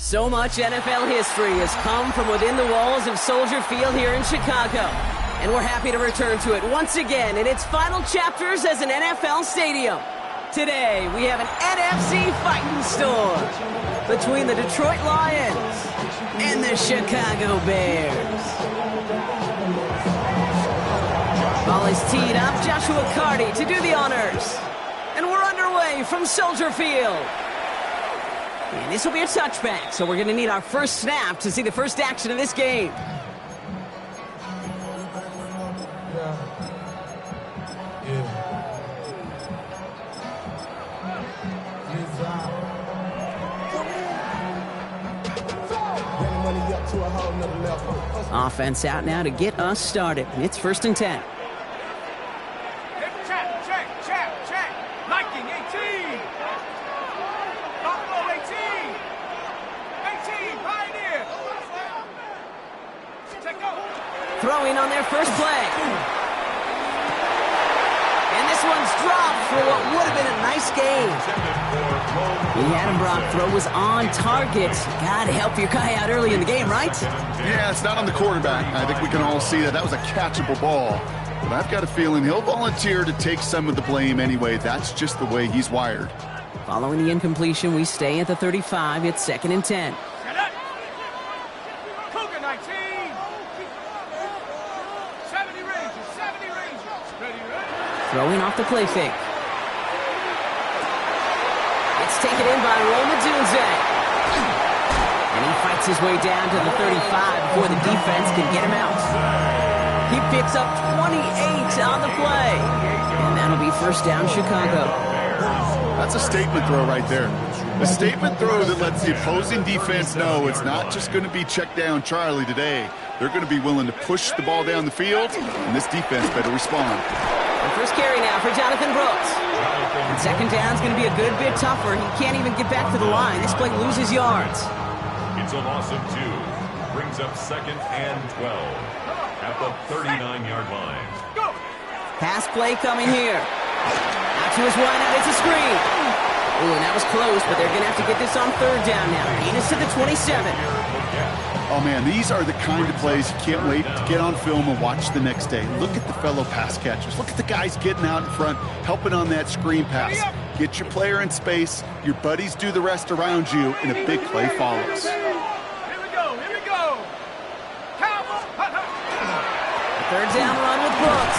So much NFL history has come from within the walls of Soldier Field here in Chicago. And we're happy to return to it once again in its final chapters as an NFL stadium. Today, we have an NFC fighting storm between the Detroit Lions and the Chicago Bears. Ball is teed up, Joshua Carty to do the honors. And we're underway from Soldier Field. And this will be a touchback, so we're going to need our first snap to see the first action of this game. Offense out now to get us started. It's 1st and 10. Throwing on their first play. And this one's dropped for what would have been a nice game. The Adam Brock throw was on target. Gotta help your guy out early in the game, right? Yeah, it's not on the quarterback. I think we can all see that was a catchable ball. But I've got a feeling he'll volunteer to take some of the blame anyway. That's just the way he's wired. Following the incompletion, we stay at the 35. It's 2nd and 10. Throwing off the play fake. It's taken in by Roma Dunze. And he fights his way down to the 35 before the defense can get him out. He picks up 28 on the play. And that'll be 1st down Chicago. That's a statement throw right there. A statement throw that lets the opposing defense know it's not just going to be check down Charlie today. They're going to be willing to push the ball down the field, and this defense better respond. And first carry now for Jonathan Brooks. And 2nd down's going to be a good bit tougher. He can't even get back to the line. This play loses yards. It's a loss of 2. Brings up 2nd and 12 at the 39-yard line. Pass play coming here. Out to his wideout. It's a screen. Ooh, and that was close, but they're going to have to get this on 3rd down now. Lead us to the 27. Oh, man, these are the kind of plays you can't wait to get on film and watch the next day. Look at the fellow pass catchers. Look at the guys getting out in front, helping on that screen pass. Get your player in space. Your buddies do the rest around you, and a big play follows. Here we go. The 3rd down run with Brooks.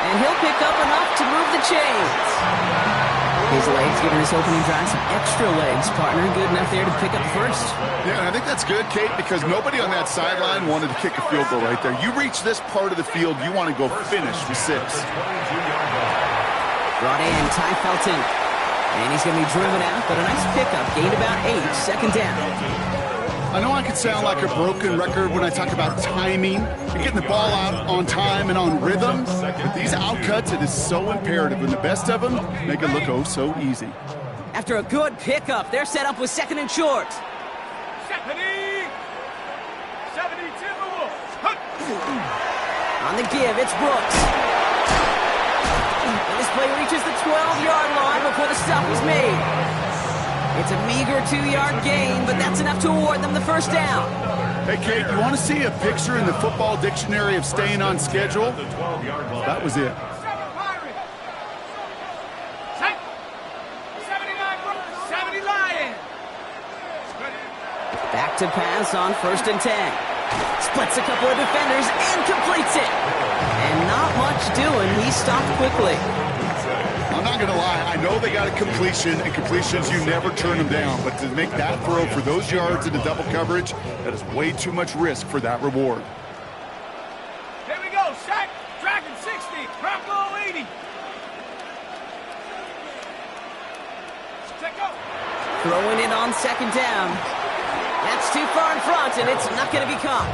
And he'll pick up enough to move the chains. His legs giving this opening drive some extra legs, partner. Good enough there to pick up first. Yeah, I think that's good, Kate, because nobody on that sideline wanted to kick a field goal right there. You reach this part of the field, you want to go finish with 6. Brought in Ty Felton. And he's going to be driven out, but a nice pickup. Gained about 8, 2nd down. I know I could sound like a broken record when I talk about timing and getting the ball out on time and on rhythm, but these outcuts, it is so imperative, and the best of them make it look oh so easy. After a good pickup, they're set up with 2nd and short. 72. On the give, it's Brooks. And this play reaches the 12-yard line before the stop is made. It's a meager 2-yard gain, but that's enough to award them the 1st down. Hey, Kate, you want to see a picture in the football dictionary of staying on schedule? That was it. 70 Lions. Back to pass on 1st and 10. Splits a couple of defenders and completes it. And not much doing. He stopped quickly. I'm not going to lie. I know they got a completion, and completions, you never turn them down. But to make that throw for those yards into double coverage, that is way too much risk for that reward. Here we go. Shaq, Dragon 60, Bronco 80. Check out. Throwing it on 2nd down. That's too far in front, and it's not going to be caught.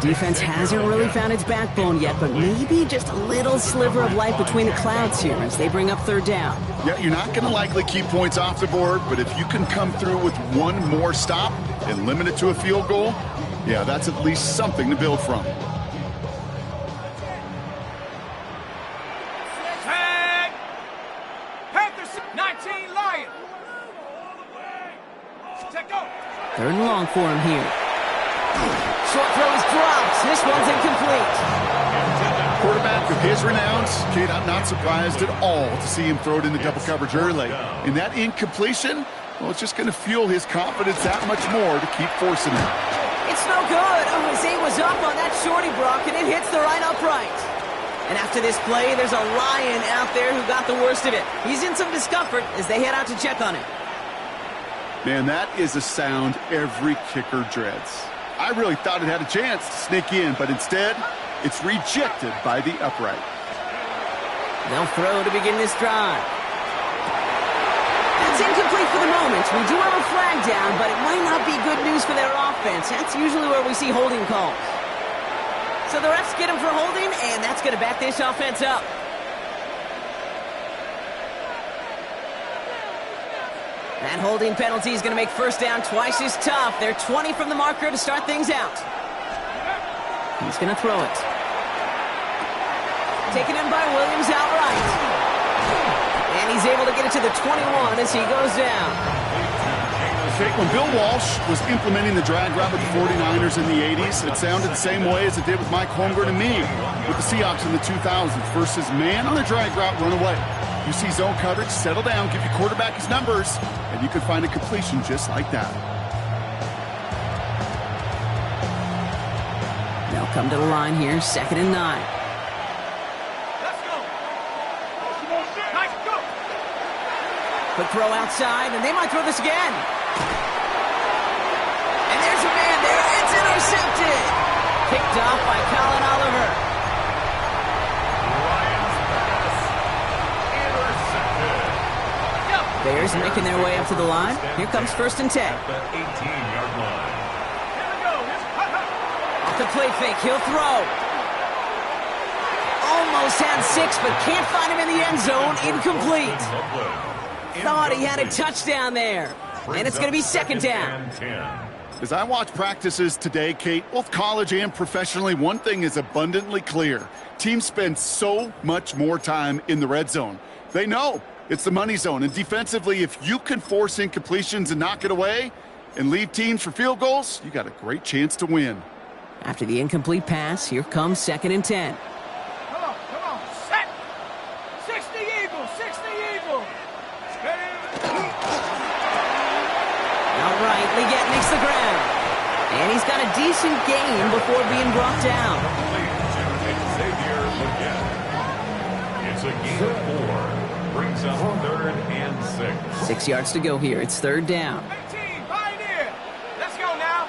Defense hasn't really found its backbone yet, but maybe just a little sliver of light between the clouds here as they bring up 3rd down. Yeah, you're not going to likely keep points off the board, but if you can come through with one more stop and limit it to a field goal, yeah, that's at least something to build from. Tag! Panthers 19 Lions. Third and long for him here. Short throw is dropped. This one's incomplete. Quarterback of his renowns, Kate, I'm not surprised at all to see him throw it in the double coverage early. And that incompletion, well, it's just going to fuel his confidence that much more to keep forcing it. It's no good. Oh, his aim was up on that shorty, Brock, and it hits the right upright. And after this play, there's a Lion out there who got the worst of it. He's in some discomfort as they head out to check on him. Man, that is a sound every kicker dreads. I really thought it had a chance to sneak in, but instead, it's rejected by the upright. They'll throw to begin this drive. That's incomplete for the moment. We do have a flag down, but it might not be good news for their offense. That's usually where we see holding calls. So the refs get him for holding, and that's going to back this offense up. That holding penalty is going to make first down twice as tough. They're 20 from the marker to start things out. He's going to throw it. Taken in by Williams outright. And he's able to get it to the 21 as he goes down. When Bill Walsh was implementing the drag route with the 49ers in the 80s, it sounded the same way as it did with Mike Holmgren and me with the Seahawks in the 2000s versus man on the drag route, run away. You see zone coverage, settle down, give your quarterback his numbers, and you can find a completion just like that. They'll come to the line here, 2nd and 9. Let's go. Nice, go. Quick throw outside, and they might throw this again. And there's a man there. It's intercepted. Picked off by Colin Oliver. Bears making their way up to the line. Here comes 1st and 10. At the 18-yard line. Here we go. Off the play fake, he'll throw. Almost had 6, but can't find him in the end zone. Incomplete. Thought he had a touchdown there. And it's going to be 2nd down. As I watch practices today, Kate, both college and professionally, one thing is abundantly clear. Teams spend so much more time in the red zone. They know it's the money zone. And defensively, if you can force incompletions and knock it away and leave teams for field goals, you got a great chance to win. After the incomplete pass, here comes 2nd and 10. Come on. Set. 60 Eagles, 60 Eagles. Outright, Leggett makes the ground. And he's got a decent gain before being brought down. Xavier Leggett. It's a gain of 4. Brings up 3rd and 6. 6 yards to go here. It's 3rd down. 18, Pioneer. Let's go now.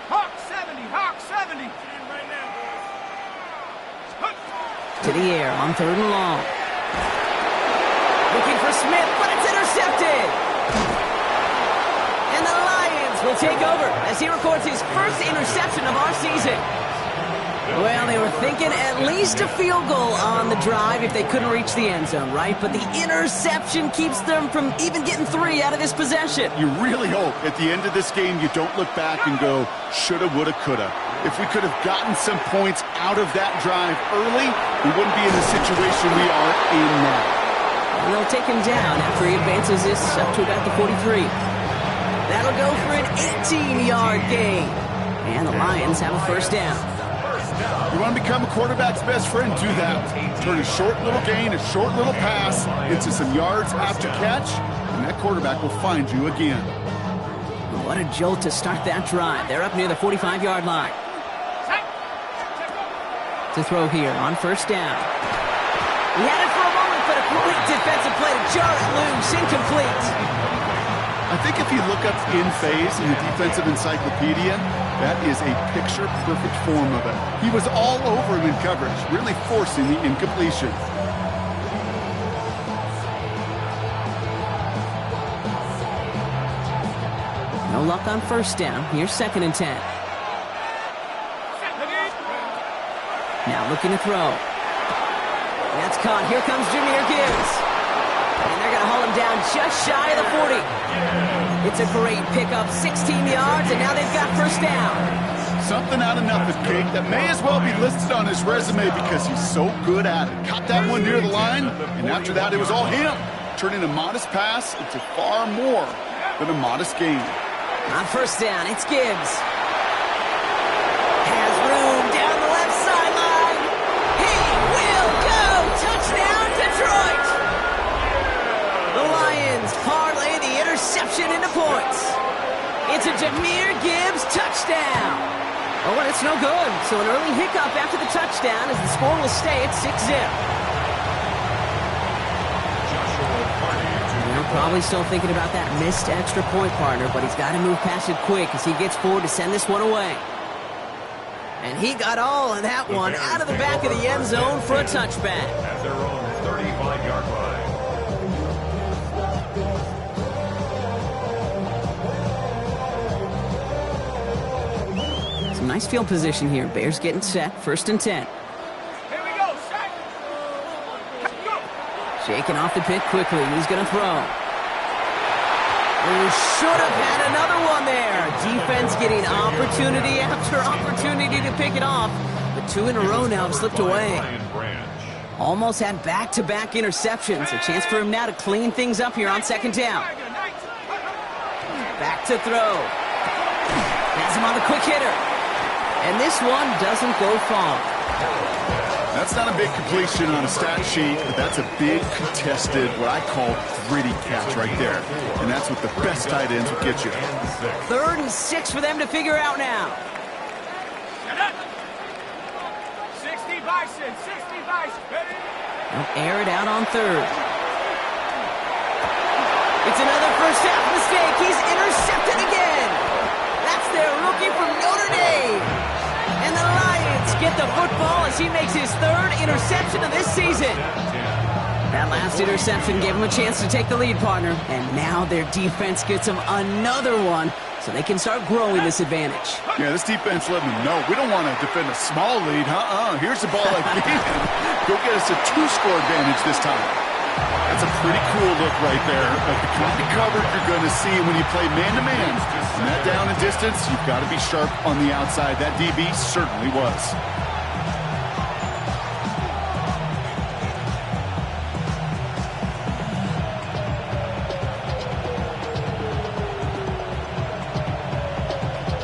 Hawk 70. To the air on 3rd and long. Looking for Smith, but it's intercepted. And the Lions will take over as he records his first interception of our season. Well, they were thinking at least a field goal on the drive if they couldn't reach the end zone, right? But the interception keeps them from even getting 3 out of this possession. You really hope at the end of this game you don't look back and go, shoulda, woulda, coulda. If we could have gotten some points out of that drive early, we wouldn't be in the situation we are in now. And they'll take him down after he advances this up to about the 43. That'll go for an 18-yard gain. And the Lions have a first down. You want to become a quarterback's best friend, do that. Turn a short little gain, a short little pass into some yards after catch, and that quarterback will find you again. What a jolt to start that drive. They're up near the 45-yard line. To throw here on 1st down. He had it for a moment, but a quick defensive play to jar it loose. Incomplete. I think if you look up in phase in the defensive encyclopedia, that is a picture-perfect form of it. He was all over him in coverage, really forcing the incompletion. No luck on 1st down. Here's 2nd and 10. Now looking to throw. That's caught. Here comes Jahmyr Gibbs. And they're going to haul him down just shy of the 40. It's a great pickup, 16 yards, and now they've got 1st down. Something out of nothing, Kate, that may as well be listed on his resume because he's so good at it. Caught that one near the line, and after that, it was all him, turning a modest pass into far more but a modest gain. On first down, it's Gibbs. Has room down the left sideline. He will go! Touchdown, Detroit! The Lions parlay the interception into points. It's a Jahmyr Gibbs touchdown. Oh, and it's no good. So an early hiccup after the touchdown as the score will stay at 6-0. They're probably still thinking about that missed extra point, partner, but he's got to move past it quick as he gets forward to send this one away. And he got all of that one out of the back of the end zone for a touchback. At their own 35-yard line. Some nice field position here. Bears getting set, 1st and 10. Here we go, set. Go. Shaking off the pick quickly. He's going to throw. He should have had another one there. Defense getting opportunity after opportunity to pick it off. But 2 in a row now have slipped away. Almost had back-to-back interceptions. A chance for him now to clean things up here on 2nd down. Back to throw. Has him on the quick hitter. And this one doesn't go far. That's not a big completion on a stat sheet, but that's a big contested, what I call gritty catch right there. And that's what the best tight ends will get you. 3rd and 6 for them to figure out now. 60 Bison, 60 Bison. Ready? They'll air it out on 3rd. It's another first half mistake. He's intercepted again. That's their rookie from Notre Dame. And the Lions get the football as he makes his 3rd interception of this season. That last interception gave him a chance to take the lead, partner. And now their defense gets them another one so they can start growing this advantage. Yeah, this defense letting them know we don't want to defend a small lead. Here's the ball again. Go get us a 2-score advantage this time. That's a pretty cool look right there. But the kind of coverage you're going to see when you play man-to-man. And that down and distance, you've got to be sharp on the outside. That DB certainly was.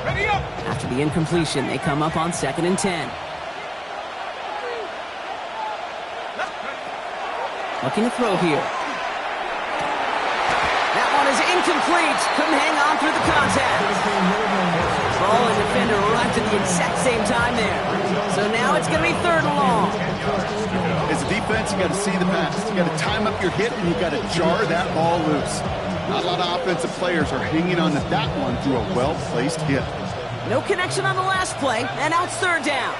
Ready up. After the incompletion, they come up on 2nd and 10. Looking to throw here. That one is incomplete. Couldn't hang on through the contact. Ball and defender arrived at the exact same time there. So now it's going to be 3rd and long. As a defense, you got to see the pass. You got to time up your hit, and you got to jar that ball loose. Not a lot of offensive players are hanging on to that one through a well-placed hit. No connection on the last play, and now it's 3rd down.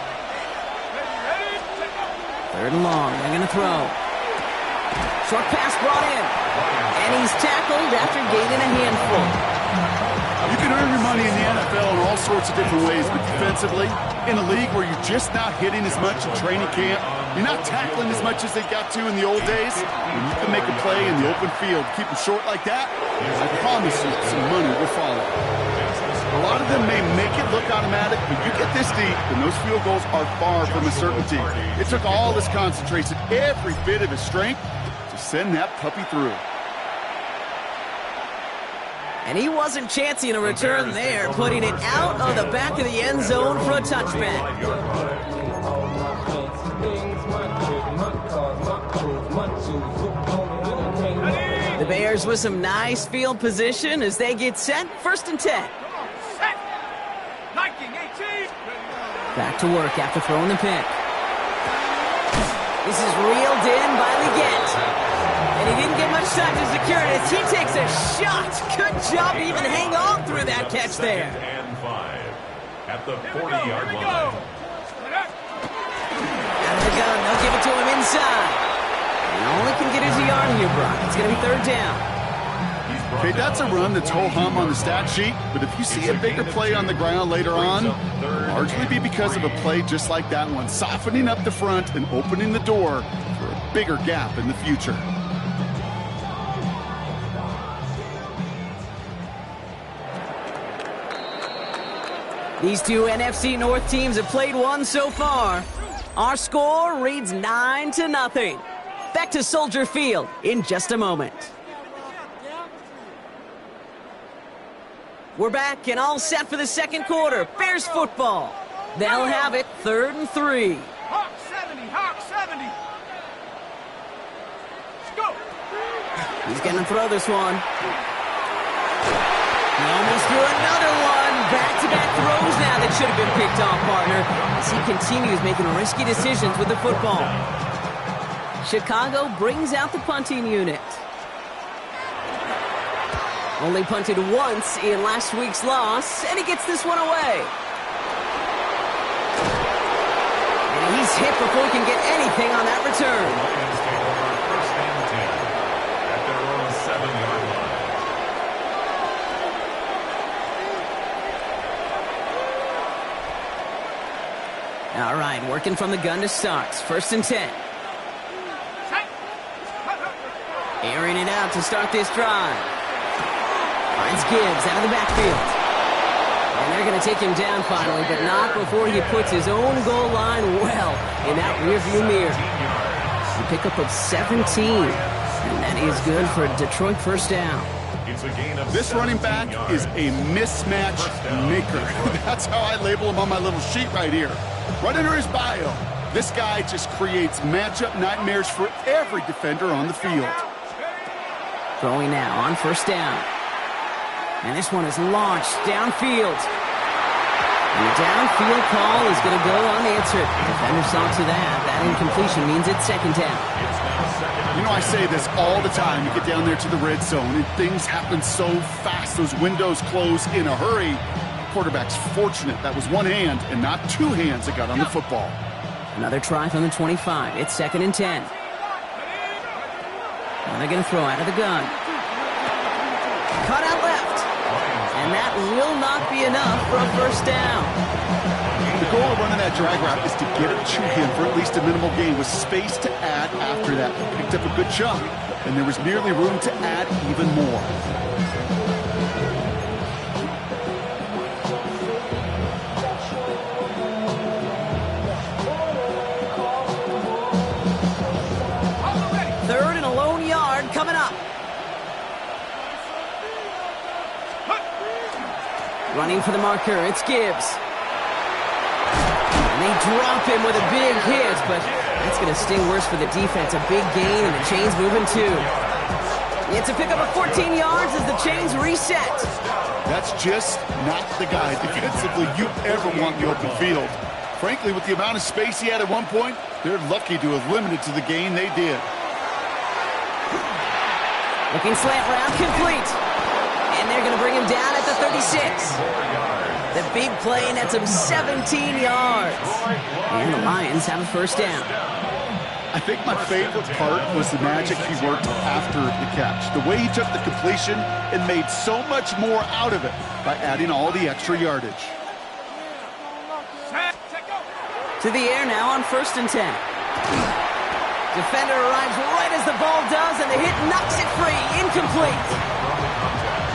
3rd and long. They're going to throw. Short pass brought in. And he's tackled after gaining a handful. You can earn your money in the NFL in all sorts of different ways, but defensively, in a league where you're just not hitting as much in training camp, you're not tackling as much as they got to in the old days, and you can make a play in the open field, keep them short like that, I promise you some money will follow. A lot of them may make it look automatic, but you get this deep, and those field goals are far from a certainty. It took all his concentration, every bit of his strength, to send that puppy through. And he wasn't chancing a return there, putting it out of the back of the end zone for a touchback. The Bears with some nice field position as they get set, 1st and 10. Set. 19-18. Back to work after throwing the pick. This is reeled in by Leggett. And he didn't get much time to secure it as he takes a shot. Good job to even hang on through that catch there. And 5 at the 40-yard line. Out of the gun, they'll give it to him inside. And only can get his yard here, Brock. It's going to be 3rd down. Okay, that's a run that's ho-hum on the stat sheet, but if you see a bigger play on the ground later on, largely be because of a play just like that one, softening up the front and opening the door for a bigger gap in the future. These two NFC North teams have played one so far. Our score reads 9-0. Back to Soldier Field in just a moment. We're back and all set for the second quarter. Bears football. They'll have it 3rd and 3. Hawk 70, Hawk 70. Let's go. He's going to throw this one. He almost threw another one. Back-to-back throws now that should have been picked off, partner, as he continues making risky decisions with the football. Chicago brings out the punting unit. Only punted once in last week's loss, and he gets this one away. And he's hit before he can get anything on that return. Lions take over 1st and 10 at their own 7-yard line. All right, working from the gun to start. 1st and 10. Airing it out to start this drive. Finds Gibbs out of the backfield. And they're going to take him down finally, but not before he puts his own goal line well in that rearview mirror. A pickup of 17. And that is good for a Detroit 1st down. It's a gain of This running back is a mismatch maker. That's how I label him on my little sheet right here. Right under his bio. This guy just creates matchup nightmares for every defender on the field. Throwing now on 1st down. And this one is launched downfield. And the downfield call is going to go unanswered. Defender saw to that. That incompletion means it's 2nd down. You know, I say this all the time. You get down there to the red zone, and things happen so fast. Those windows close in a hurry. Quarterback's fortunate. That was one hand and not two hands that got on the football. Another try from the 25. It's 2nd and 10. And they're going to throw out of the gun. Cut out left. And that will not be enough for a 1st down. The goal of running that drag route is to get it to him for at least a minimal gain with space to add after that. He picked up a good chunk, and there was nearly room to add even more. Third and a lone yard coming up. Running for the marker, it's Gibbs. And they drop him with a big hit, but that's going to sting worse for the defense. A big gain, and the chain's moving too. It's a pickup of 14 yards as the chains reset. That's just not the guy defensively you ever want in the open field. Frankly, with the amount of space he had at one point, they're lucky to have limited to the gain they did. Looking slant route complete. And they're going to bring him down at the 36. The big play nets him 17 yards. And the Lions have a 1st down. I think my favorite part was the magic he worked after the catch. The way he took the completion and made so much more out of it by adding all the extra yardage. To the air now on 1st and 10. Defender arrives right as the ball does, and the hit knocks it free. Incomplete.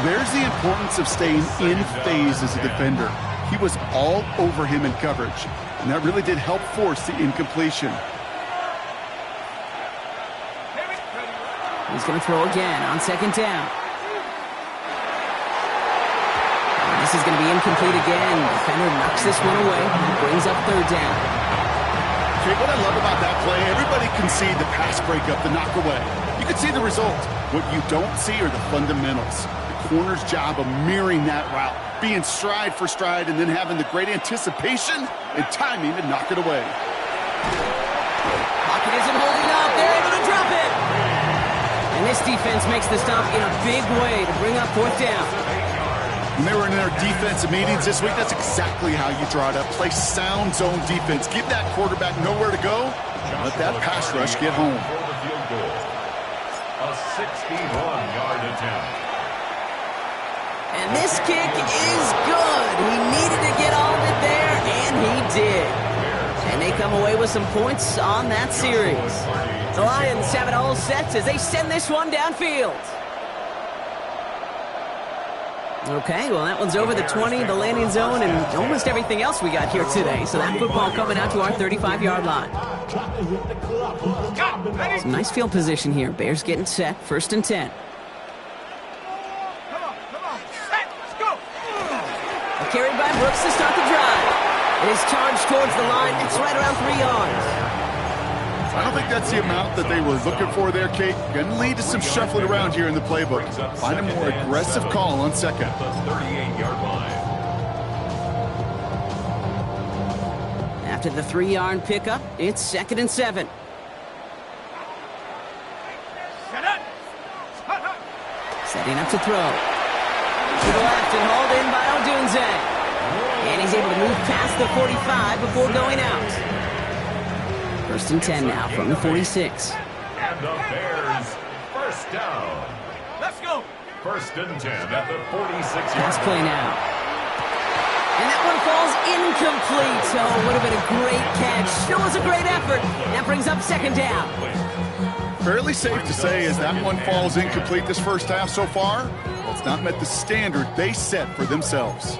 There's the importance of staying in phase as a defender. He was all over him in coverage, and that really did help force the incompletion. He's going to throw again on 2nd down. And this is going to be incomplete again. Defender knocks this one away and brings up 3rd down. Okay, what I love about that play, everybody can see the pass breakup, the knock away. You can see the result. What you don't see are the fundamentals. The corner's job of mirroring that route, being stride for stride, and then having the great anticipation and timing to knock it away. Pocket isn't holding up. They're able to drop it. And this defense makes the stop in a big way to bring up 4th down. When they were in their defensive meetings this week, that's exactly how you draw it up. Play sound zone defense. Give that quarterback nowhere to go. Let that pass rush get home. A 61-yard attempt. And this kick is good. He needed to get all of it there, and he did. And they come away with some points on that series. The Lions have it all set as they send this one downfield. Okay, well, that one's over the 20, the landing zone, and almost everything else we got here today. So that football coming out to our 35-yard line. Some nice field position here. Bears getting set, 1st and 10. Come on, set, let's go. A carry by Brooks to start the drive. It is charged towards the line. It's right around 3 yards. I don't think that's the amount that they were looking for there, Kate. Going to lead to some shuffling around here in the playbook. Find a more aggressive call on second. The 38-yard line. After the 3-yard pickup, it's 2nd and 7. Setting up to throw. To the left and hauled in by Odunze. And he's able to move past the 45 before going out. 1st and 10 now from the 46. And the Bears, first down. Let's go. 1st and 10 at the 46-yard Pass play line. now. And that one falls incomplete. So it would have been a great catch. Still was a great effort. That brings up 2nd down. Fairly safe to say as that one falls incomplete this first half so far, it's not met the standard they set for themselves.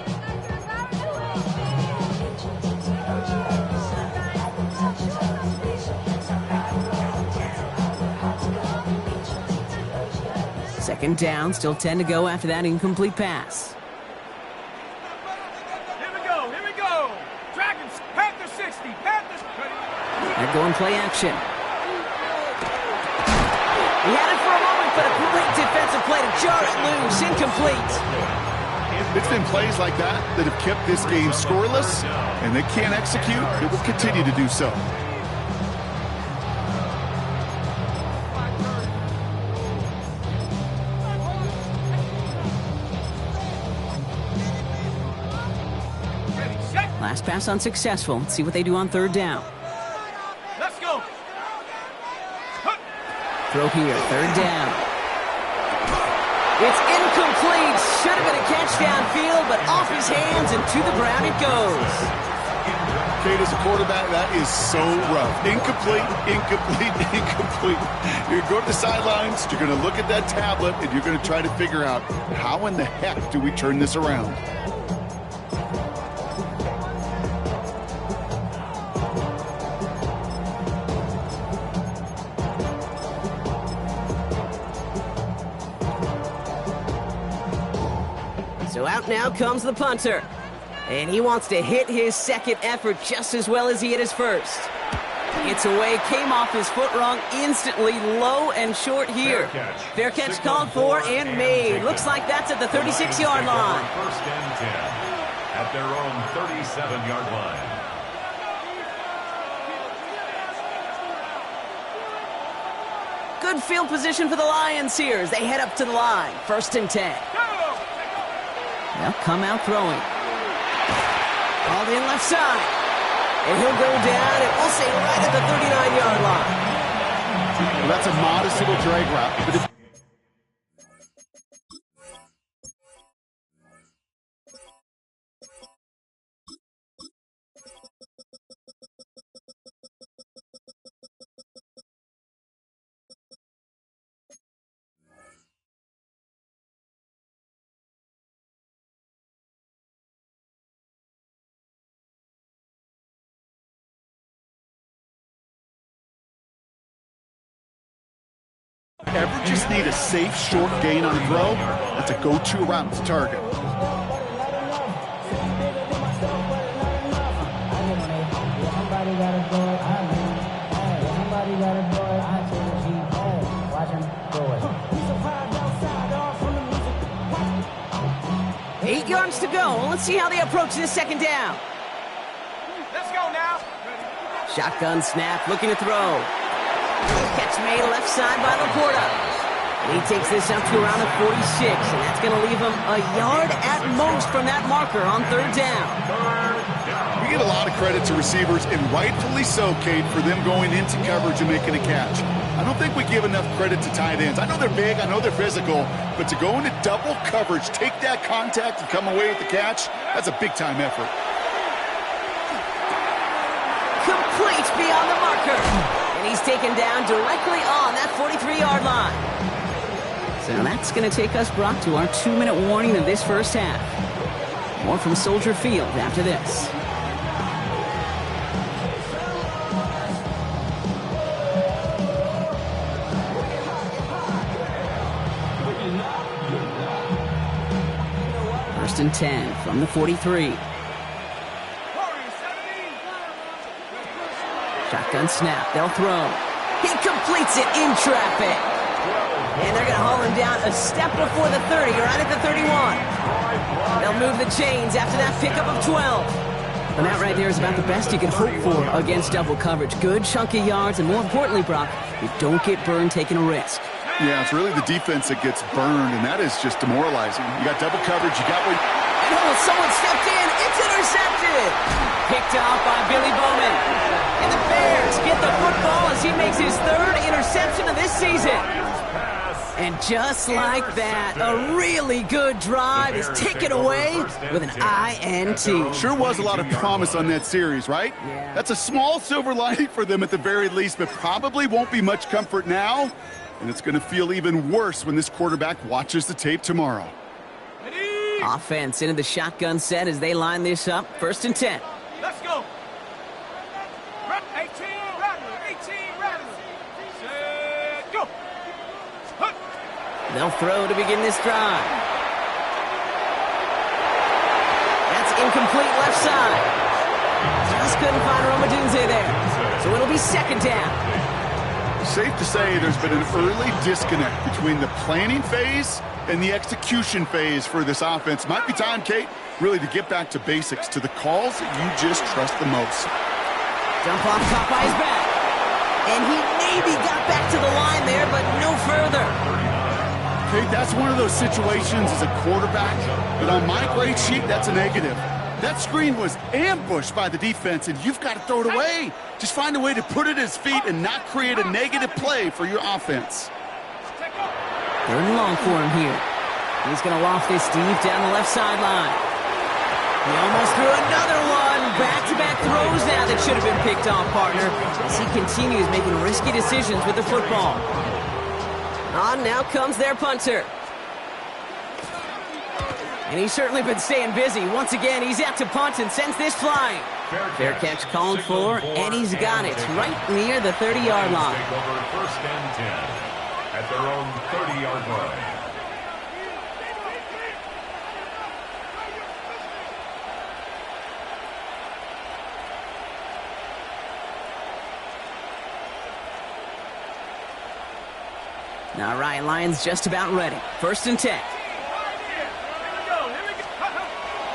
Second down, still 10 to go after that incomplete pass. Here we go. Here we go. Dragons, Panthers 60. Panthers. They're going play action. He had it for a moment, but a great defensive play to jar it loose. Incomplete. It's been plays like that that have kept this game scoreless, and they can't execute. It will continue to do so. Last pass unsuccessful. Let's see what they do on 3rd down. Let's go. Throw here, 3rd down. It's incomplete. Should have been a catch downfield, but off his hands and to the ground it goes. Kate, as a quarterback, that is so rough. Incomplete, incomplete, incomplete. You're going to go to the sidelines, you're going to look at that tablet, and you're going to try to figure out how in the heck do we turn this around? So out now comes the punter. And he wants to hit his second effort just as well as he hit his first. It's away, came off his foot wrong instantly, low and short here. Fair catch called for and made. Looks like that's at the 36-yard line. 1st and 10 at their own 37-yard line. Good field position for the Lions here as they head up to the line. 1st and 10. They'll come out throwing. Called in left side. And he'll go down, and we'll say right at the 39-yard line. Well, that's a modest little drag route. But ever just need a safe, short gain on a throw? That's a go-to route to target. Eight yards to go. Let's see how they approach this 2nd down. Let's go now. Shotgun snap, looking to throw. Catch made left side by Laporta. And he takes this up to around the 46, and that's going to leave him a yard at most from that marker on 3rd down. We get a lot of credit to receivers, and rightfully so, Kate, for them going into coverage and making a catch. I don't think we give enough credit to tight ends. I know they're big, I know they're physical, but to go into double coverage, take that contact and come away with the catch, that's a big-time effort. Complete beyond the marker. And he's taken down directly on that 43-yard line. So that's going to take us, Brock, to our 2-minute warning of this first half. More from Soldier Field after this. First and 10 from the 43. Shotgun snap. They'll throw. He completes it in traffic. And they're going to haul him down a step before the 30, right at the 31. They'll move the chains after that pickup of 12. And that right there is about the best you can hope for against double coverage. Good chunky yards, and more importantly, Brock, you don't get burned taking a risk. Yeah, it's really the defense that gets burned, and that is just demoralizing. You got double coverage, you got what... And oh, someone stepped in. It's intercepted. Picked off by Billy Bowman. And the Bears get the football as he makes his third interception of this season. And just like that, a really good drive is taken away with an INT. Sure was a lot of promise on that series, right? Yeah. That's a small silver lining for them at the very least, but probably won't be much comfort now. And it's going to feel even worse when this quarterback watches the tape tomorrow. Offense into the shotgun set as they line this up. First and 10. Let's go. 18, rattle. Set, go. Hup. They'll throw to begin this drive. That's incomplete left side. Just couldn't find Romadunze there. So it'll be second down. Safe to say there's been an early disconnect between the planning phase and the execution phase for this offense. Might be time, Kate, really to get back to basics, to the calls that you just trust the most. Jump off top by his back. And he maybe got back to the line there, but no further. Kate, that's one of those situations as a quarterback, but on my grade sheet, that's a negative. That screen was ambushed by the defense, and you've got to throw it away. Just find a way to put it at his feet and not create a negative play for your offense. Third and long for him here. He's going to loft this deep down the left sideline. He almost threw another one. Back-to-back throws now that should have been picked off, partner, as he continues making risky decisions with the football. On now comes their punter. And he's certainly been staying busy. Once again, he's out to punt and sends this flying. Fair catch called for, and he's got it right near the 30-yard line. Take over first and 10 at their own 30-yard line. All right, Lions just about ready. First and 10.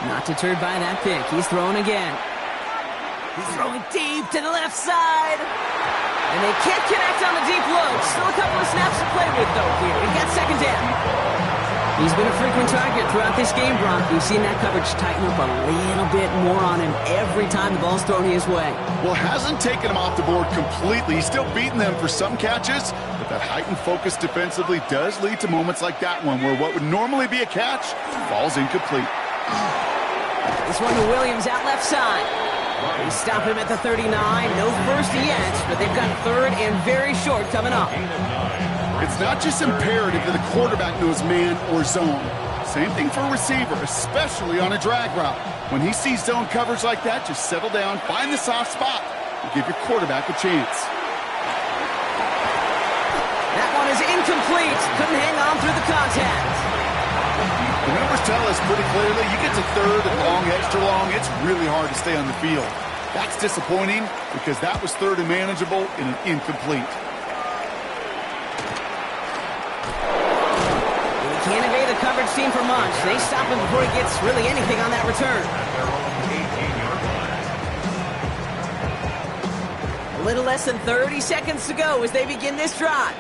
Not deterred by that pick. He's throwing again. He's throwing deep to the left side. And they can't connect on the deep look. Still a couple of snaps to play with, though, here. He got second down. He's been a frequent target throughout this game, Brock. We've seen that coverage tighten up a little bit more on him every time the ball's thrown his way. Well, hasn't taken him off the board completely. He's still beating them for some catches, but that heightened focus defensively does lead to moments like that one where what would normally be a catch falls incomplete. This one to Williams out left side. They stop him at the 39. No first yet, but they've got third and very short coming up. It's not just imperative that a quarterback knows man or zone. Same thing for a receiver, especially on a drag route. When he sees zone coverage like that, just settle down, find the soft spot, and give your quarterback a chance. That one is incomplete. Couldn't hang on through the contact. The numbers tell us pretty clearly, you get to third and long, extra long, it's really hard to stay on the field. That's disappointing because that was third and manageable in an incomplete. And he can't evade the coverage team for much. They stop him before he gets really anything on that return. A little less than 30 seconds to go as they begin this drive.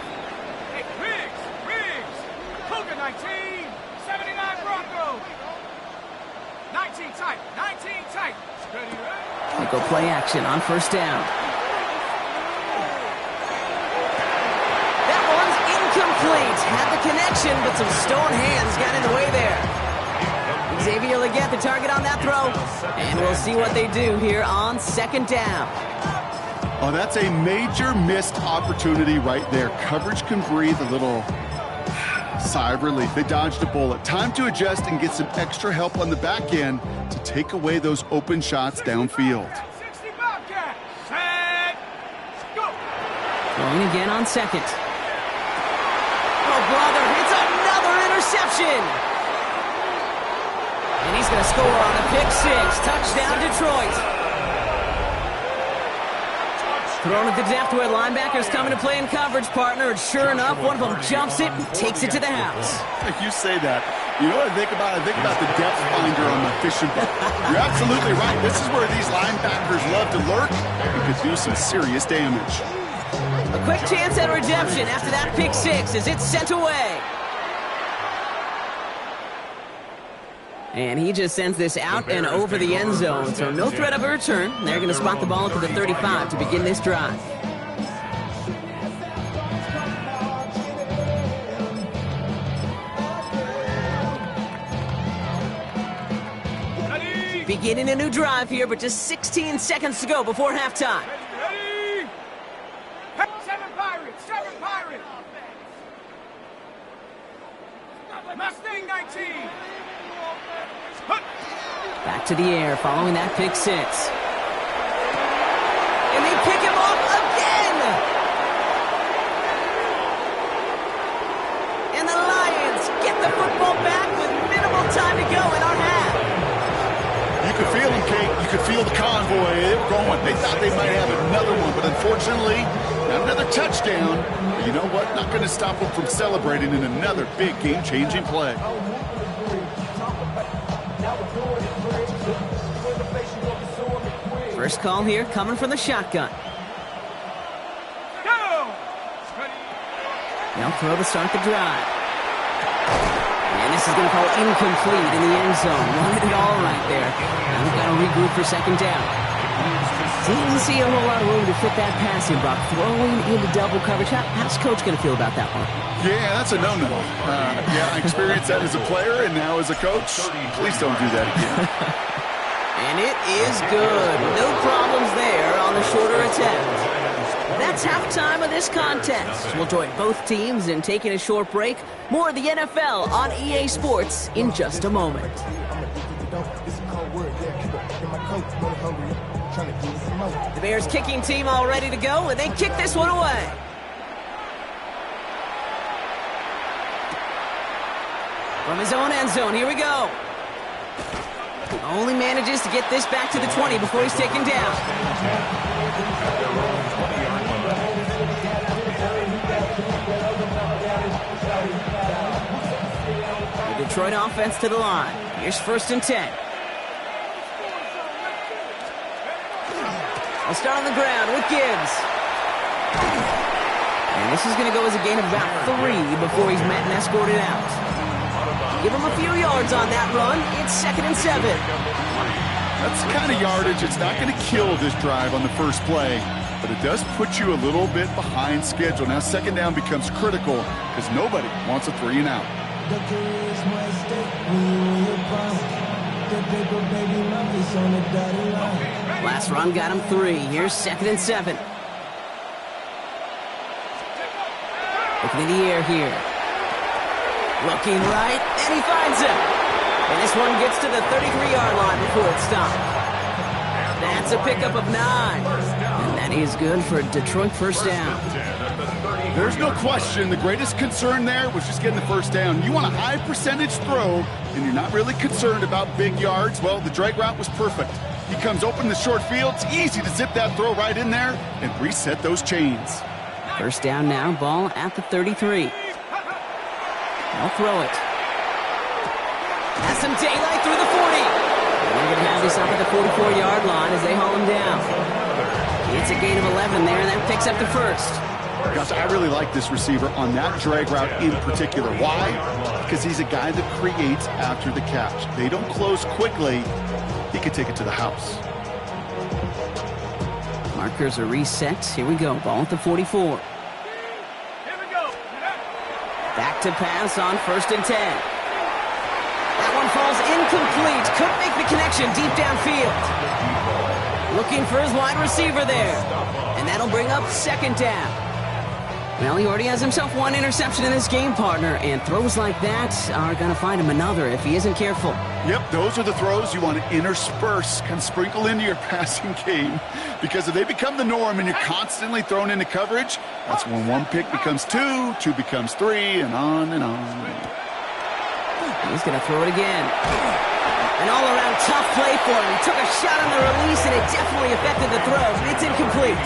Hey, Riggs, Cougar 19, 79 Broncos. 19 tight. Steady, right? They go play action on first down. That one's incomplete. Had the connection, but some stone hands got in the way there. Xavier Legette, the target on that throw. And we'll see what they do here on second down. Oh, that's a major missed opportunity right there. Coverage can breathe a little sigh of relief. They dodged a bullet. Time to adjust and get some extra help on the back end to take away those open shots downfield. 60 Bobcat. Set. Go. Going again on second. Oh, brother, it's another interception. he's going to score on a pick six. Touchdown, Detroit. Thrown at the depth where linebackers coming to play in coverage, partner. And sure enough, one of them jumps it and takes it to the house. You say that. You know what I think about? I think about the depth finder on my fishing boat. You're absolutely right. This is where these linebackers love to lurk and could do some serious damage. A quick chance at redemption after that pick six as it's sent away. And he just sends this out and over the end zone, so no threat of a return. They're going to spot the ball up to the 35 to begin this drive. Ready? Beginning a new drive here, but just 16 seconds to go before halftime. Ready? Seven Pirates! Seven Pirates! Mustang 19! Back to the air following that pick six. And they pick him off again! And the Lions get the football back with minimal time to go in our half. You could feel them, Kate. You could feel the convoy. They were going. They thought they might have another one, but unfortunately, not another touchdown. But you know what? Not going to stop them from celebrating in another big game-changing play. First call here coming from the shotgun. Go! They'll throw to start the drive. And this is going to fall incomplete in the end zone. Wanted it all right there. Now we've got to regroup for second down. Didn't see a whole lot of room to fit that passing block. Throwing into double coverage. How's Coach going to feel about that one? Yeah, that's a no-no. Yeah, I experienced that as a player and now as a coach. Please don't do that again. And it is good. No problems there on the shorter attempt. That's halftime of this contest. We'll join both teams in taking a short break. More of the NFL on EA Sports in just a moment. The Bears kicking team all ready to go, and they kick this one away. From his own end zone, here we go. Only manages to get this back to the 20 before he's taken down. The Detroit offense to the line. Here's 1st and 10. I'll start on the ground with Gibbs. And this is going to go as a gain of about 3 before he's met and escorted out. Give him a few yards on that run. It's 2nd and 7. That's the kind of yardage. It's not going to kill this drive on the first play, but it does put you a little bit behind schedule. Now, second down becomes critical because nobody wants a 3 and out. Last run got him 3. Here's 2nd and 7. Looking in the air here. Looking right, and he finds him. And this one gets to the 33-yard line before it's stopped. That's a pickup of 9. And that is good for Detroit first down. There's no question. The greatest concern there was just getting the first down. You want a high percentage throw, and you're not really concerned about big yards. Well, the drag route was perfect. He comes open in the short field. It's easy to zip that throw right in there and reset those chains. First down now, ball at the 33. They'll throw it. Has some daylight through the 40. And they're going to have this up at the 44-yard line as they haul him down. It's a gain of 11 there, and that picks up the first. Gosh, I really like this receiver on that drag route in particular. Why? Because he's a guy that creates after the catch. They don't close quickly. He could take it to the house. Markers are reset. Here we go. Ball at the 44. Here we go. Back to pass on 1st and 10. That one falls incomplete. Couldn't make the connection deep downfield. Looking for his wide receiver there. And that'll bring up 2nd down. Well, he already has himself 1 interception in this game, partner, and throws like that are going to find him another if he isn't careful. Yep, those are the throws you want to intersperse, kind of sprinkle into your passing game, because if they become the norm and you're constantly thrown into coverage, that's when 1 pick becomes 2, 2 becomes 3, and on and on. He's going to throw it again. An all-around tough play for him. He took a shot on the release, and it definitely affected the throw. It's incomplete.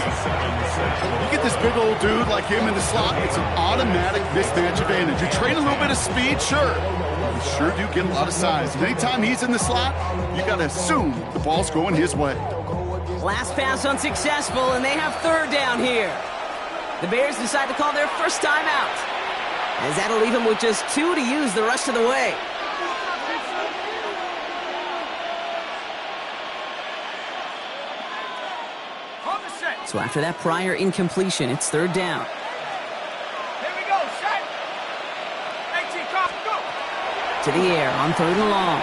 You get this big old dude like him in the slot, it's an automatic mismatch advantage. You train a little bit of speed, sure. You sure do get a lot of size. And anytime he's in the slot, you got to assume the ball's going his way. Last pass unsuccessful, and they have third down here. The Bears decide to call their first timeout, as that'll leave them with just 2 to use the rest of the way. So after that prior incompletion, it's third down. Here we go, set. 18, go. To the air on third and long.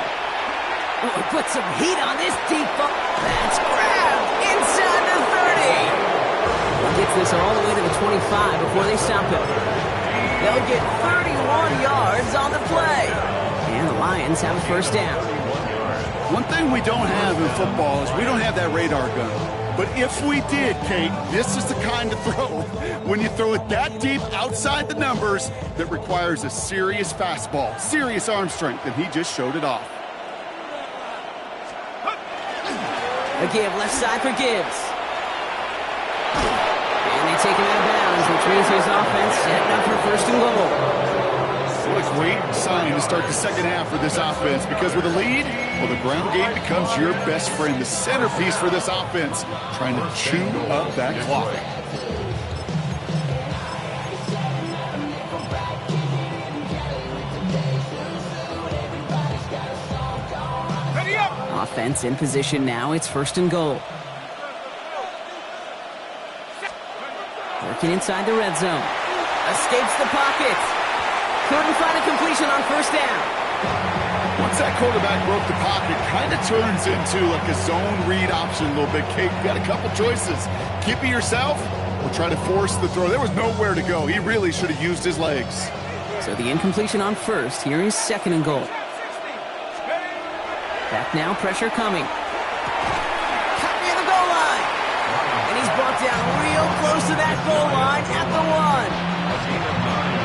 Oh, put some heat on this deep ball. That's grabbed inside the 30. He gets this all the way to the 25 before they stop him. They'll get 31 yards on the play. And the Lions have a first down. One thing we don't have in football is we don't have that radar gun. But if we did, Kate, this is the kind of throw, when you throw it that deep outside the numbers, that requires a serious fastball, serious arm strength, and he just showed it off. A give left side for Gibbs. And they take him out of bounds, which means his offense setting up for first and goal. What a great sign to start the second half for this offense, because with a lead, well, the ground game becomes your best friend, the centerpiece for this offense, trying to chew up that clock. Ready up. Offense in position now. It's first and goal. Working inside the red zone. Escapes the pocket. Couldn't find a completion on first down. Once that quarterback broke the pocket, kind of turns into like a zone read option a little bit. Kate, you got a couple choices. Keep it yourself or try to force the throw. There was nowhere to go. He really should have used his legs. So the incompletion on first. Here is second and goal. Back now, pressure coming. Cut near the goal line. And he's brought down real close to that goal line at the 1.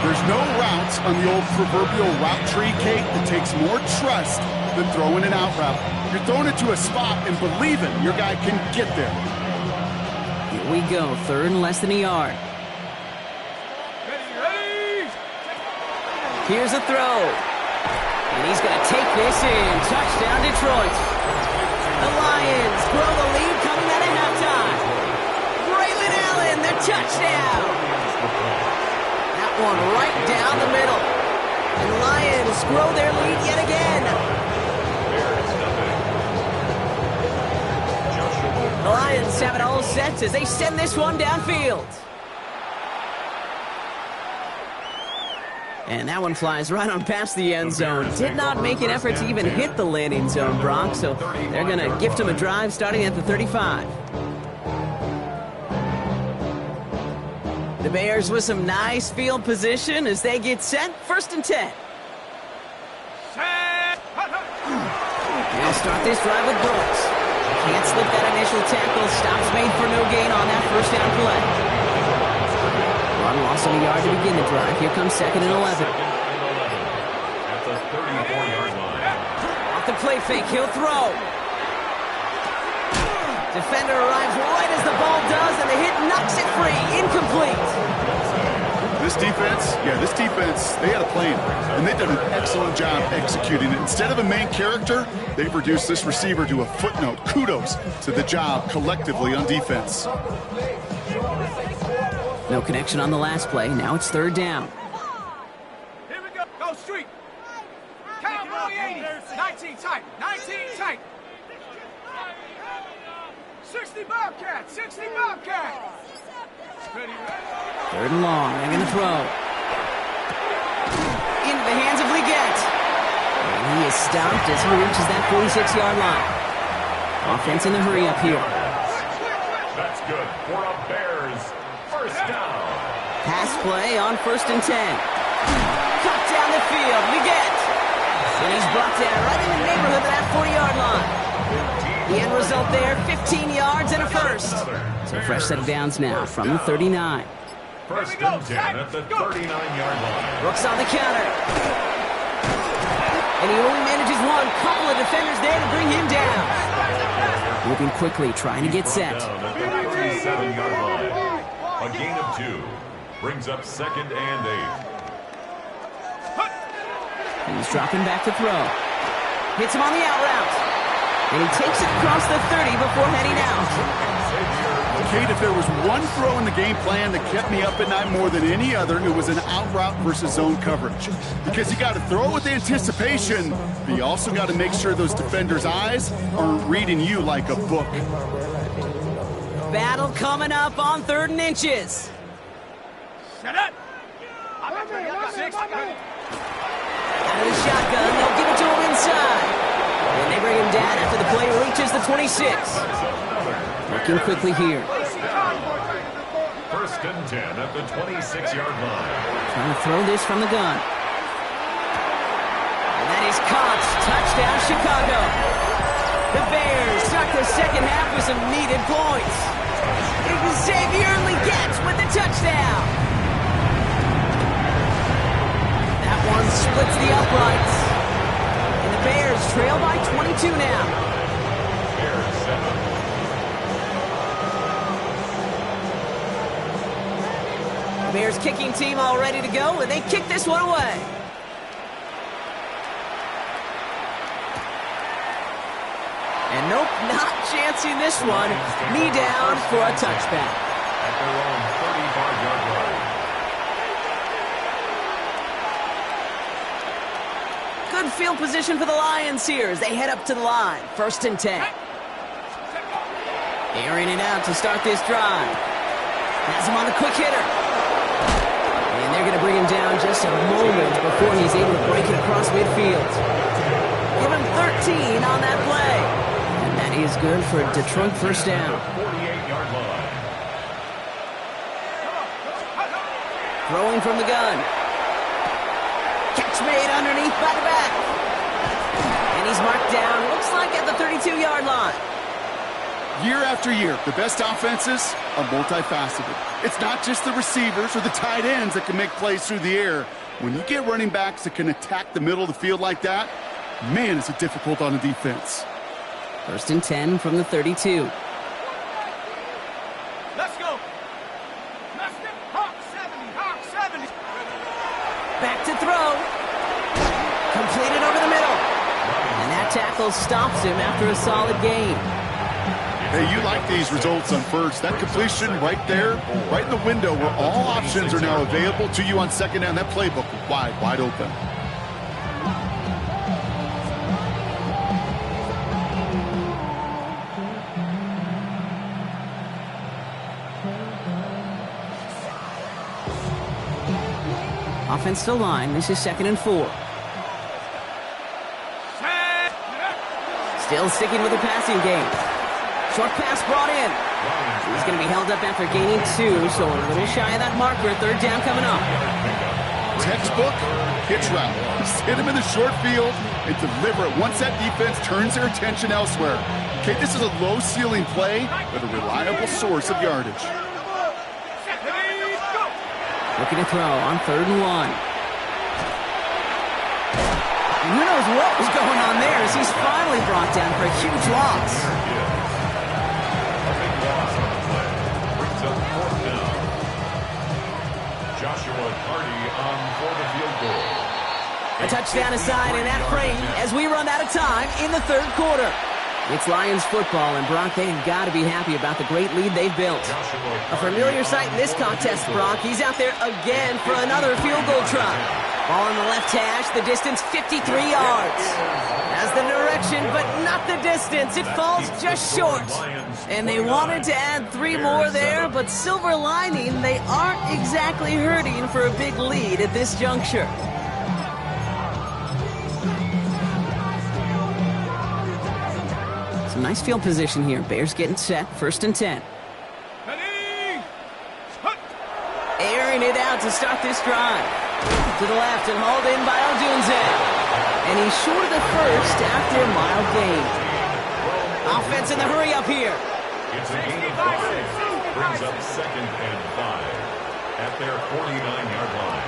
There's no routes on the old proverbial route tree, Kate, that takes more trust than throwing an out route. You're throwing it to a spot and believing your guy can get there. Here we go, third and less than a yard. Ready. Here's a throw. And he's going to take this in. Touchdown, Detroit. The Lions grow the lead coming out of halftime. Braylon Allen, the touchdown. One right down the middle. And Lions grow their lead yet again. The Lions have it all set as they send this one downfield. And that one flies right on past the end zone. Did not make an effort to even hit the landing zone, Brock, so they're going to gift him a drive starting at the 35. The Bears with some nice field position as they get set. First and 10. They'll start this drive with Brooks. Can't slip that initial tackle. Stops made for no gain on that first down play. One loss of a yard to begin the drive. Here comes second and 11. At the 34-yard line. Off the play fake, he'll throw. Defender arrives right as the ball does, and the hit knocks it free. Incomplete. This defense, they had a plan, and they've done an excellent job executing it. Instead of a main character, they've reduced this receiver to a footnote. Kudos to the job collectively on defense. No connection on the last play. Now it's third down. Here we go. Go street. Cowboy 80. 19 tight. 19 tight. 60 Bobcat. 60 Bobcat. Ready. Third and long. They're going to throw. Into the hands of Leggett. And he is stopped as he reaches that 46-yard line. Offense in the hurry up here. That's good for a Bears first down. Pass play on first and 10. Cut down the field. Leggett. And he's brought down right in the neighborhood of that 40-yard line. The end result there, 15 yards and a first. So fresh set of downs now from the 39. First and 10 at the 39-yard line. Brooks on the counter. And he only manages one. Couple of defenders there to Moving quickly, trying to get set. Down at the 37-yard line. A gain of 2 brings up 2nd and 8. He's dropping back to throw. Hits him on the out route. And he takes it across the 30 before heading out. Kate, if there was one throw in the game plan that kept me up at night more than any other, it was an out route versus zone coverage. Because you got to throw with anticipation, but you also got to make sure those defenders' eyes aren't reading you like a book. Battle coming up on 3rd and inches. Set up. Out of the shotgun, they'll give it to him inside. And they bring him down after the play reaches the 26. Working quickly here. 1st and 10 at the 26-yard line. Trying to throw this from the gun. And that is caught. Touchdown, Chicago. The Bears start the second half with some needed points. Xavier Legette with the touchdown. That one splits the uprights. And the Bears trail by 22 now. Bears 7. Bears kicking team all ready to go, and they kick this one away. And nope, not chancing this one. Knee down for a touchback. At their own 35-yard line. Good field position for the Lions here as they head up to the line. 1st and 10. Airing it out to start this drive. Has him on the quick hitter. And they're going to bring him down just a moment before he's able to break it across midfield. Give him 13 on that play. And that is good for a Detroit first down. 48-yard line. Throwing from the gun. Catch made underneath by the back. And he's marked down, looks like at the 32-yard line. Year after year, the best offenses are multifaceted. It's not just the receivers or the tight ends that can make plays through the air. When you get running backs that can attack the middle of the field like that, man, is it difficult on a defense. 1st and 10 from the 32. Let's go. Let's go. Hawk 70. Hawk 70. Back to throw. Completed over the middle. And that tackle stops him after a solid gain. Hey, you like these results on first. That completion right there, right in the window where all options are now available to you on 2nd down. That playbook wide open. Offense to line. This is 2nd and 4. Still sticking with the passing game. Short pass brought in. He's going to be held up after gaining 2, so a little shy of that marker. 3rd down coming up. Textbook hitch route. Just hit him in the short field and deliver it once that defense turns their attention elsewhere. Okay, this is a low ceiling play, but a reliable source of yardage. Looking to throw on 3rd and 1. And who knows what was going on there as he's finally brought down for a huge loss. A touchdown aside in that frame as we run out of time in the 3rd quarter. It's Lions football, and Brock, they've got to be happy about the great lead they've built. A familiar sight in this contest, Brock. He's out there again for another field goal try. Ball on the left hash, the distance 53 yards. Has the direction, but not the distance. It falls just short. And they wanted to add 3 more there, but silver lining, they aren't exactly hurting for a big lead at this juncture. Some nice field position here. Bears getting set. 1st and 10. Airing it out to start this drive. To the left and hauled in by Odunze. And he's short of the first after a mild gain. Offense in the hurry up here. It's a gain of 5. Brings up 2nd and 5 at their 49-yard line.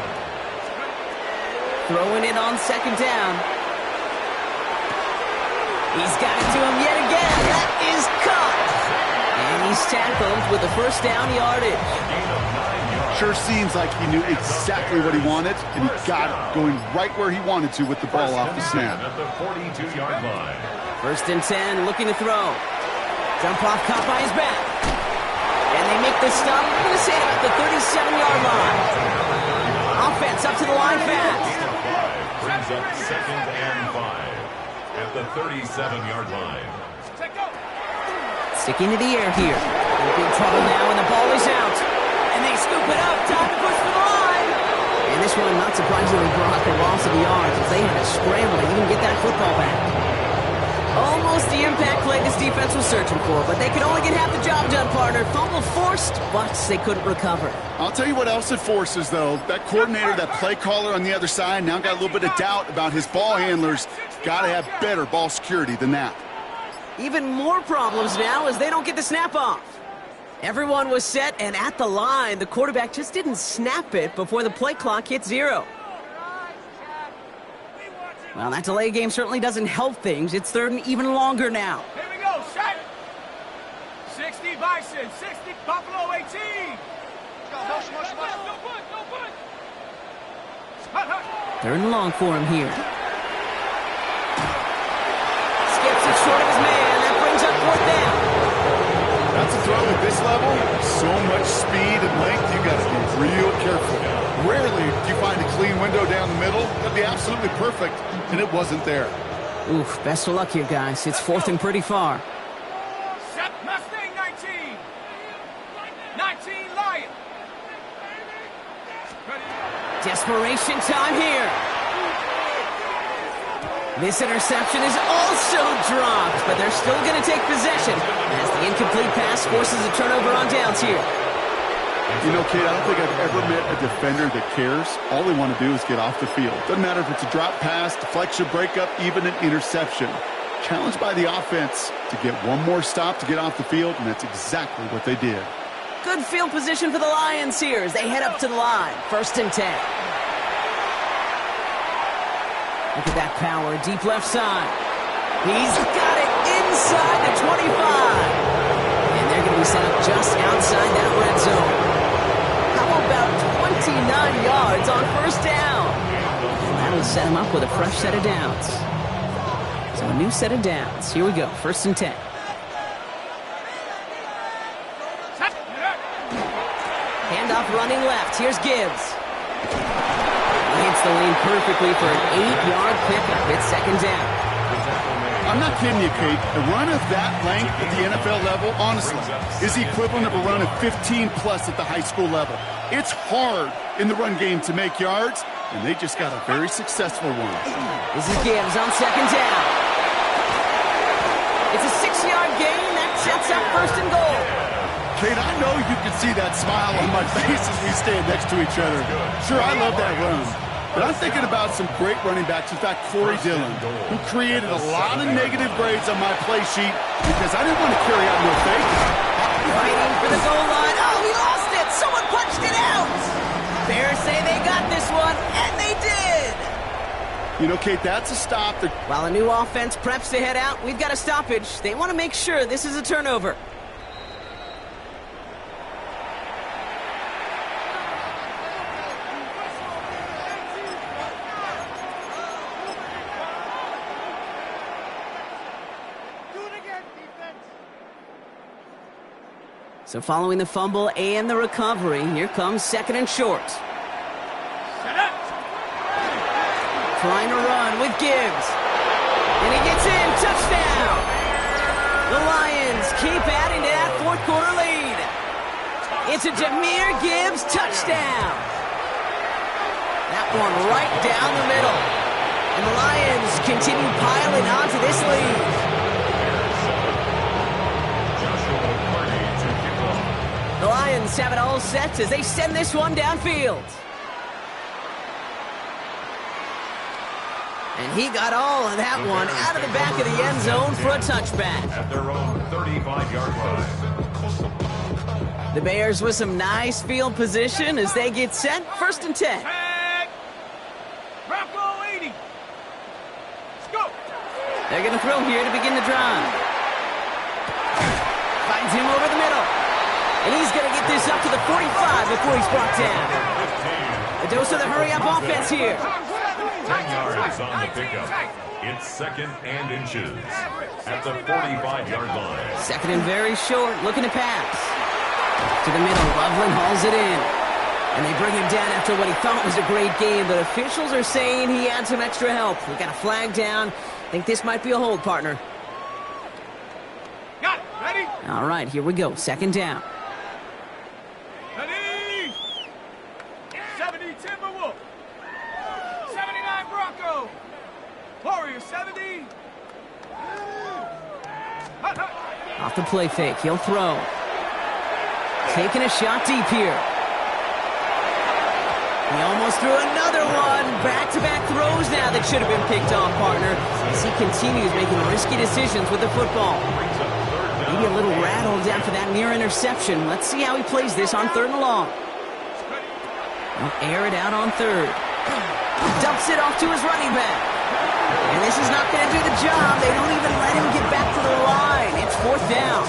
Throwing it on 2nd down. He's got it to him yet again. That is caught. And he's tackled with the first down yardage. Sure seems like he knew exactly what he wanted, and he got it, going right where he wanted to with the ball off the snap. At the 42-yard line. First and 10, looking to throw. Jump off, caught by his back. And they make the stop. I'm going to say at the 37-yard line. Offense up to the line fast. Brings up 2nd and 5 at the 37-yard line. Sticking to the air here. In big trouble now, and the ball is out. And they scoop it up. Time to push for the line. And this one, not surprisingly, brought a loss of yards as they had to scramble to even get that football back. Almost the impact play this defense was searching for, but they could only get half the job done, partner. Fumble forced, but they couldn't recover. I'll tell you what else it forces, though. That coordinator, that play caller on the other side, now got a little bit of doubt about his ball handlers. Got to have better ball security than that. Even more problems now as they don't get the snap off. Everyone was set and at the line. The quarterback just didn't snap it before the play clock hit 0. Well, that delay game certainly doesn't help things. It's third and even longer now. Here we go, set. 60 Bison, 60 Buffalo 18. Go, no punt. Third and long for him here. Skips it short of his man. That brings up 4th down. That's a throw at this level. So much speed and length, you got to be real careful. Rarely do you find a clean window down the middle. That'd be absolutely perfect, and it wasn't there. Oof, best of luck here, guys. It's 4th and pretty far. Set Mustang 19. 19 Lion. Desperation time here. This interception is also dropped, but they're still going to take possession as the incomplete pass forces a turnover on downs here. You know, Kate, I don't think I've ever met a defender that cares. All they want to do is get off the field. Doesn't matter if it's a drop pass, deflection, breakup, even an interception. Challenged by the offense to get one more stop to get off the field, and that's exactly what they did. Good field position for the Lions here as they head up to the line. 1st and 10. Look at that power, deep left side. He's got it inside the 25. And they're going to be set up just outside that red zone. How about 29 yards on 1st down? And that'll set him up with a fresh set of downs. So a new set of downs. Here we go, 1st and 10. Handoff running left. Here's Gibbs. He hits the lane perfectly for an 8-yard pickup. It's 2nd down. I'm not kidding you, Kate. A run of that length at the NFL level, honestly, is the equivalent of a run of 15-plus at the high school level. It's hard in the run game to make yards, and they just got a very successful one. This is Gibbs on 2nd down. It's a 6-yard gain. That sets up 1st and goal. Kate, I know you can see that smile on my face as we stand next to each other. Sure, I love that run. But I'm thinking about some great running backs. In fact, Corey Dillon, who created a lot of negative grades on my play sheet because I didn't want to carry out no fake. Fighting for the goal line. Oh, he lost it. Someone punched it out. Bears say they got this one, and they did. You know, Kate, that's a stop. While a new offense preps to head out, we've got a stoppage. They want to make sure this is a turnover. So following the fumble and the recovery, here comes 2nd and short. Trying to run with Gibbs. And he gets in. Touchdown. The Lions keep adding to that 4th quarter lead. It's a Jahmyr Gibbs touchdown. That one right down the middle. And the Lions continue piling onto this lead. The Lions have it all set as they send this one downfield. And he got all of that one out of the back of the end zone for a touchback. At their own 35-yard line. The Bears with some nice field position as they get set. 1st and 10. Tag. Bronco 80. Let's go. They're going to throw here to begin the drive. finds him over the middle. And he's going to get this up to the 45 before he's brought down. A dose of the hurry-up offense here. 10 yards on the pickup. It's 2nd and inches at the 45-yard line. 2nd and very short, looking to pass. To the middle, Loveland hauls it in. And they bring him down after what he thought was a great game, but officials are saying he had some extra help. We got a flag down. I think this might be a hold, partner. Got it. Ready? All right, here we go. 2nd down. Ready? 70 Timberwolf. 79 Bronco. Warrior 70. Off the play fake, he'll throw. Taking a shot deep here. He almost threw another one. Back-to-back throws now that should have been picked off, partner, as he continues making risky decisions with the football. Maybe a little rattled after that near interception. Let's see how he plays this on 3rd and long. He'll air it out on 3rd. Dumps it off to his running back. And this is not going to do the job. They don't even let him get back to the line. It's 4th down.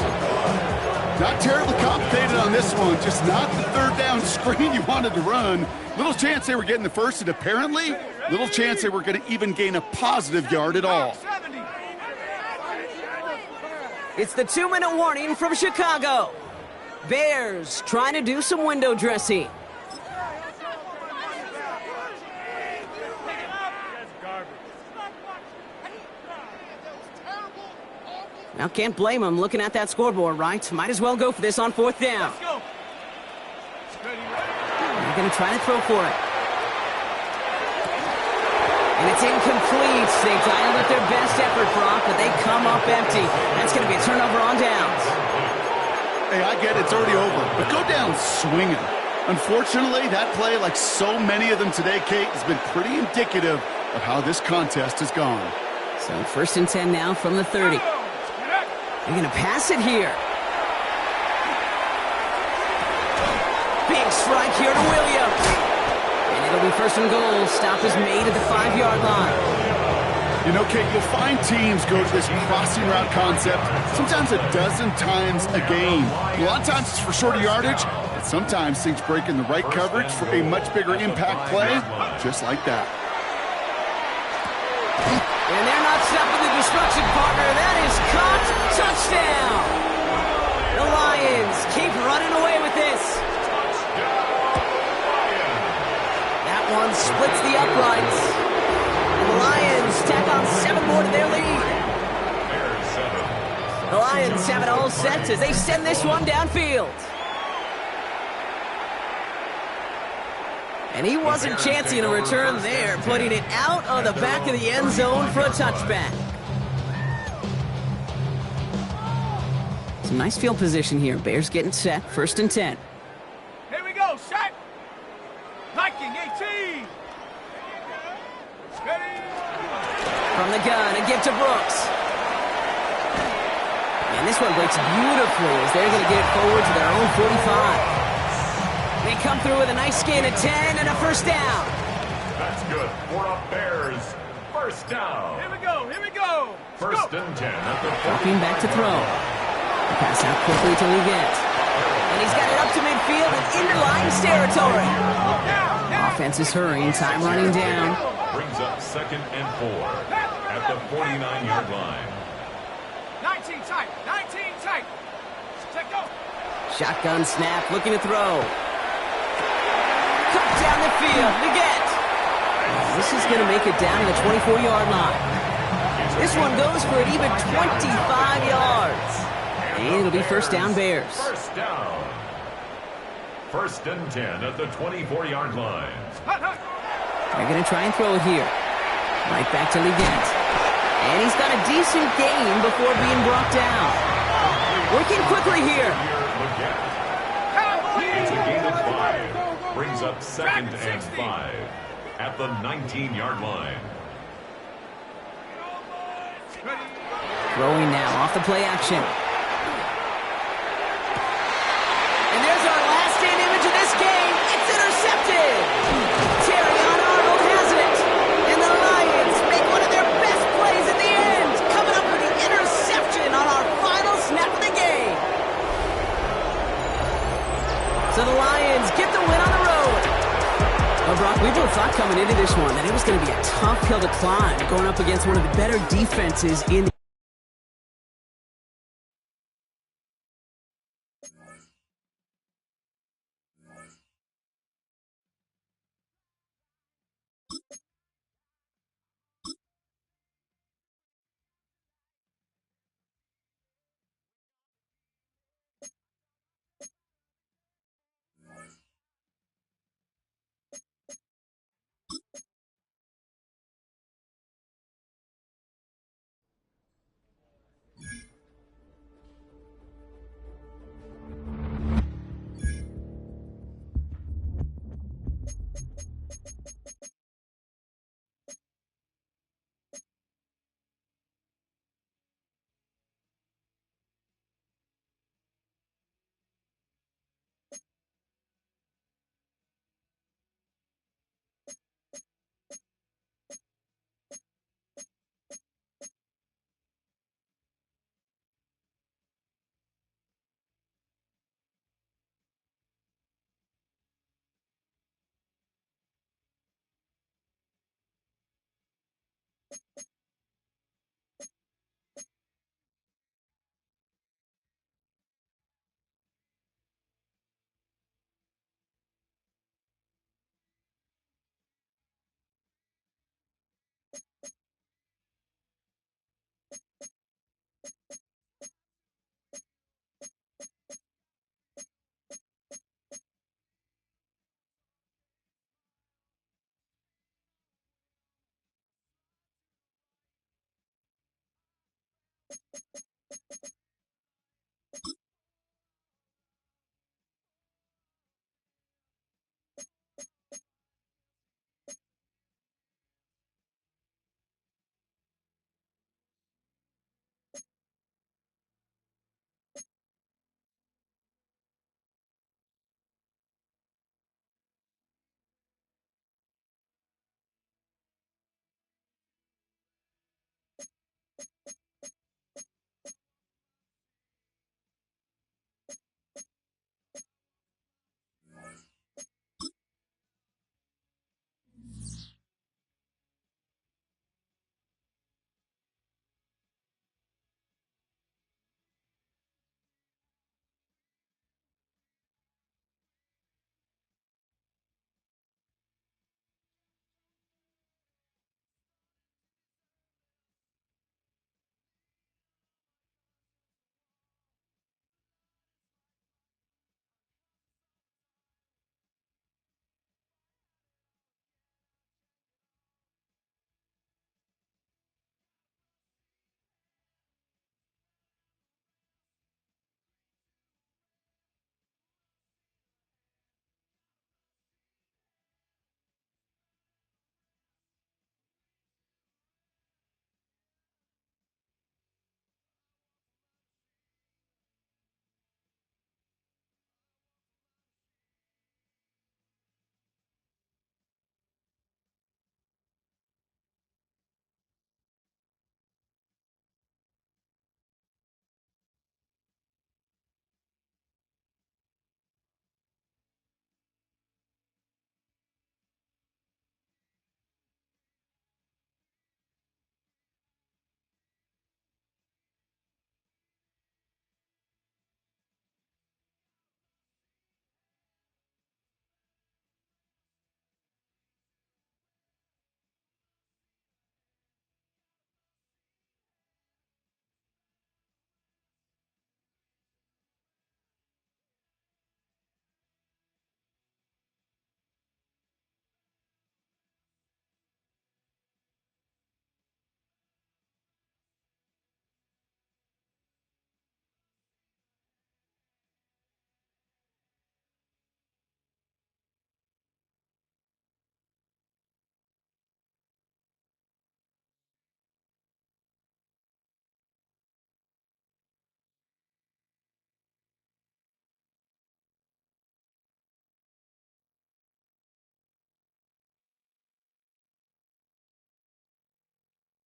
Not terribly complicated on this one. Just not the 3rd down screen you wanted to run. Little chance they were getting the first, and apparently little chance they were going to even gain a positive yard at all. It's the 2-minute warning from Chicago. Bears trying to do some window dressing. Now, can't blame him looking at that scoreboard, right? Might as well go for this on 4th down. They're going to try to throw for it. And it's incomplete. They dialed up their best effort, Brock, but they come up empty. That's going to be a turnover on downs. Hey, I get it. It's already over. But go down swinging. Unfortunately, that play, like so many of them today, Kate, has been pretty indicative of how this contest has gone. So 1st and 10 now from the 30. They're going to pass it here. Big strike here to Williams. And it'll be 1st and goal. Stop is made at the 5-yard line. You know, Kate, you'll find teams go to this crossing route concept sometimes a dozen times a game. A lot of times it's for shorter yardage, but sometimes things break in the right coverage for a much bigger impact play, just like that. And they're not stopping the destruction, partner. That is caught. Touchdown. The Lions keep running away with this. That one splits the uprights. And the Lions tack on 7 more to their lead. The Lions have it all set as they send this one downfield. And he wasn't chancing a return there, putting it out of the back of the end zone for a touchback. Some nice field position here. Bears getting set. 1st and 10. Here we go. Set. Viking 18. Ready. From the gun, a give to Brooks. And this one breaks beautifully as they're going to get it forward to their own 45. They come through with a nice gain of 10 and a 1st down. That's good for the Bears. 1st down. Here we go. Here we go. 1st and 10 at the 40. Dropping back to throw. Pass out quickly to Liggett. And he's got it up to midfield and into Lions territory. Offense is hurrying, time running down. Brings up 2nd and 4 at the 49-yard line. 19 tight. 19 tight. Check go. Shotgun snap, looking to throw. Cut down the field, Liggett. This is going to make it down to the 24-yard line. This one goes for an even 25 yards. And it'll be 1st down Bears. 1st down. 1st and 10 at the 24-yard line. They're going to try and throw it here. Right back to Liggett. And he's got a decent gain before being brought down. Working quickly here. It's a gain of 5. Brings up 2nd and 5 at the 19-yard line. Throwing now off the play action. And there's our last stand image of this game. It's intercepted. Terrion Arnold has it. And the Lions make one of their best plays at the end. Coming up with the interception on our final snap of the game. People thought coming into this one that it was going to be a tough hill to climb, going up against one of the better defenses in the